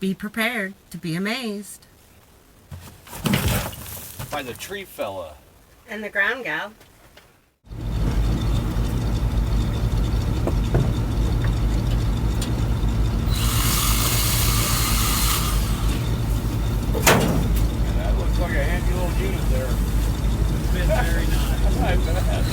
Be prepared to be amazed. By the tree fella. And the ground gal. That looks like a handy little unit there. It's been very nice. I bet.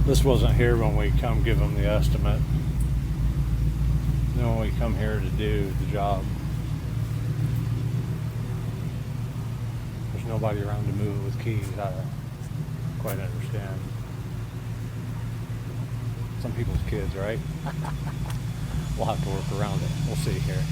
This wasn't here when we come give them the estimate. Then when we come here to do the job, there's nobody around to move it with keys. I don't quite understand. Some people's kids, right? We'll have to work around it. We'll see here.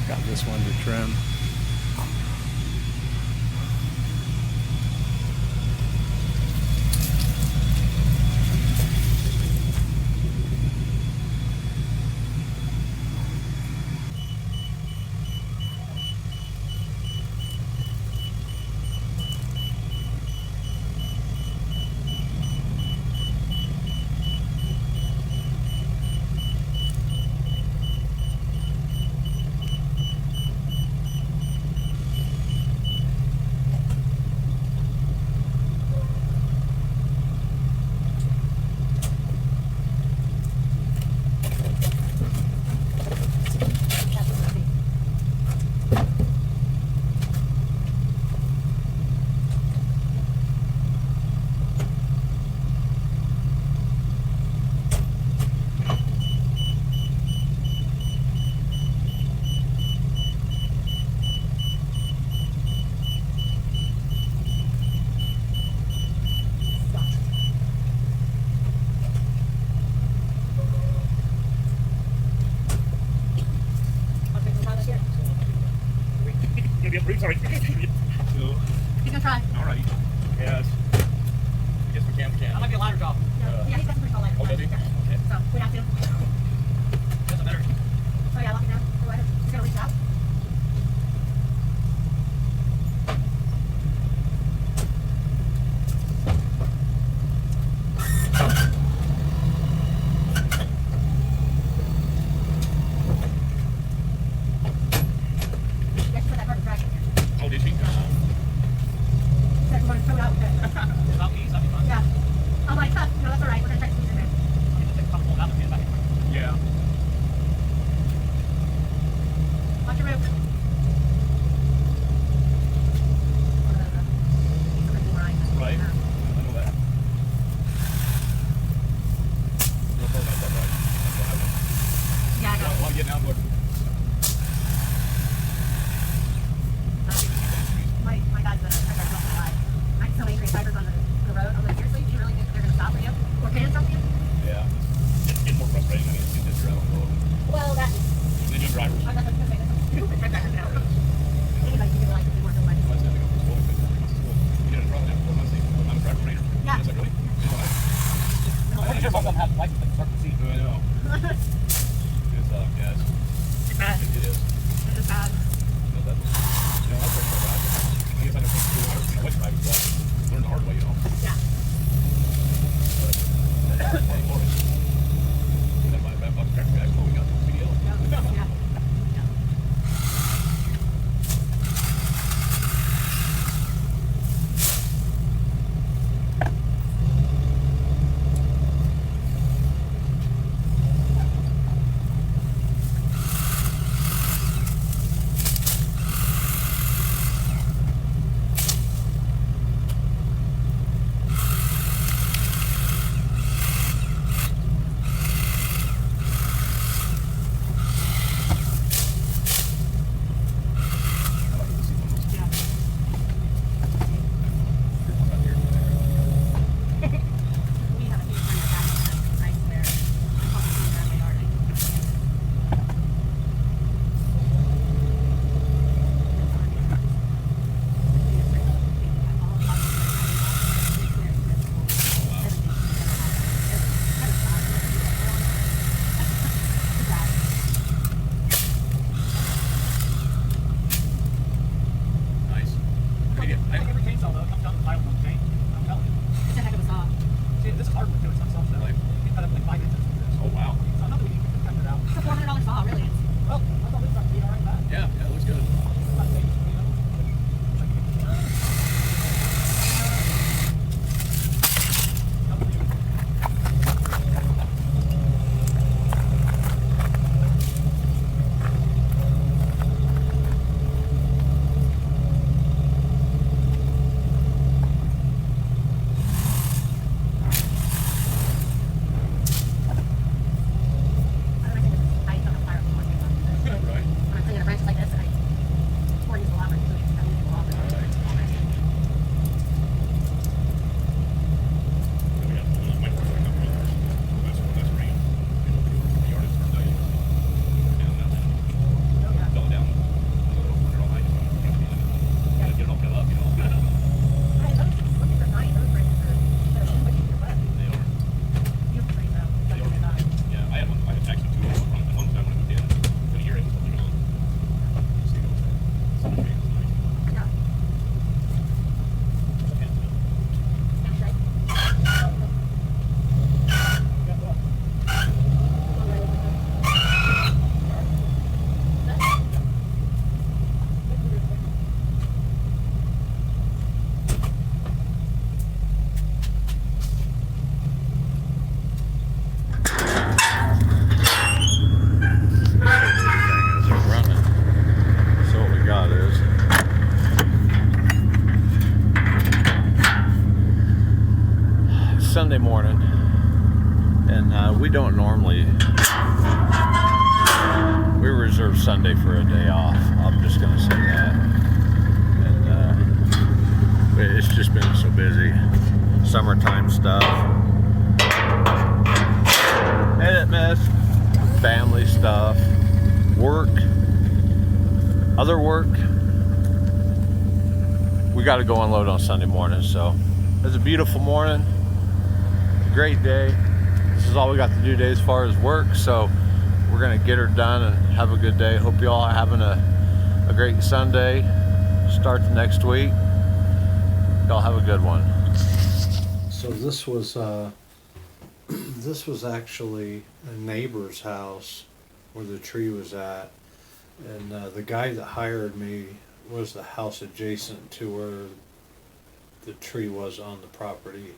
Got this one to trim. gonna try. Alrighty. Yes. I guess we can. That might be a ladder job. Yeah, he's got some pretty tall legs. Oh, does he? Yeah. Okay. So we have to. That's a better. So yeah, lock it down. Go ahead. He's gonna reach out. You have to put that carpet drag in here. Oh, did she? He said we want to throw it out with it. Without these, that'd be fun. Yeah. I'm like, huh, no, that's alright. We're gonna try to squeeze in there. You just take a couple pull it out and put it back in. Yeah. Watch your roof. Right. I know that. Real close like that, right? That's what I want. Yeah, I got it. While you're getting out, look. My dad's a truck driver off the side. I saw angry drivers on the road. I was like, seriously, do you really think that they're going to stop for you? Or can stop for you? Yeah. It's getting more frustrating when you see this around the road. Well, that is. The new drivers. I thought that was going to say that's stupid right there now. Anybody can do like if they weren't doing like Let's have to go to school. You didn't run that for months. I'm a driver trainer. Yeah. Is that really? I'm pretty sure both of them have license that start to see. I know. It's yes. It's bad. It is. It's bad. No, that's, you know, that's pretty bad. I guess I don't think school hours, you know, what driving class. Learn the hard way, you know. Yeah. Hey, Morris. That might have been cracker guys. Oh, we got the CDL. Yeah. Yeah. Yeah. We have a huge kind of back right where I'm focusing around my yard. Nice. I think every chainsaw though comes down to the title on the chain. I'm telling you. It's a heck of a saw. See, this is hardwood too. It's not soft stuff. Right. You can cut up like 5 inches. Oh, wow. So not that we can cut it out. It's a $400 saw, really. It's Well, I thought this would be alright with that. Yeah, yeah, it looks good. It's not safe, you know. I don't think it's tight on a fire before it goes on. Right. When I'm cleaning a branch like this, I pour use a lot more fluid. I'm using a lot more. We got my first one coming up. That's great. The yard is turned down. Fell down. A little further on. Gotta get it all cut up, you know. I was looking for mine. Those branches are much easier to cut. They are. Beautiful trees though. They Like, are. Yeah, I had one. I had actually two of them from one time when I moved in. Couldn't hear it. It was something on. See those. Some of the trees was nice. yeah. That's right. Thing is they're running. So what we got is Sunday morning, and we don't normally. We reserve Sunday for a day off. I'm just gonna say that, and but it's just been so busy. Summertime stuff, edit mess, family stuff, work, other work. we got to go unload on Sunday morning. So it's a beautiful morning, great day. This is all we got to do today as far as work, so we're gonna get her done and have a good day. Hope you all are having a great Sunday. Start the next week. Y'all have a good one. So this was actually a neighbor's house where the tree was at, and the guy that hired me was the house adjacent to where the tree was on the property.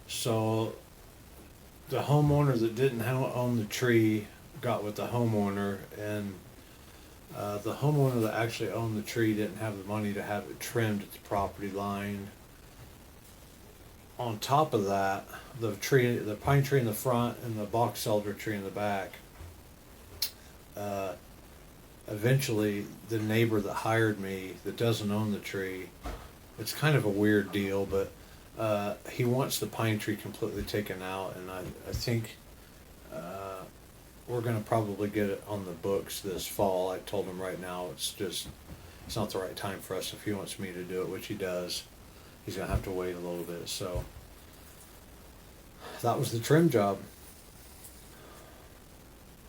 So the homeowner that didn't own the tree got with the homeowner, and the homeowner that actually owned the tree didn't have the money to have it trimmed at the property line. On top of that, the pine tree in the front and the box elder tree in the back, eventually the neighbor that hired me that doesn't own the tree, it's kind of a weird deal, but he wants the pine tree completely taken out, and I think we're gonna probably get it on the books this fall. I told him right now it's not the right time for us. If he wants me to do it, which he does, he's gonna have to wait a little bit. So that was the trim job.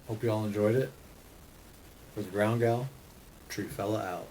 Hope you all enjoyed it. For the Ground Gal, Tree Fella out.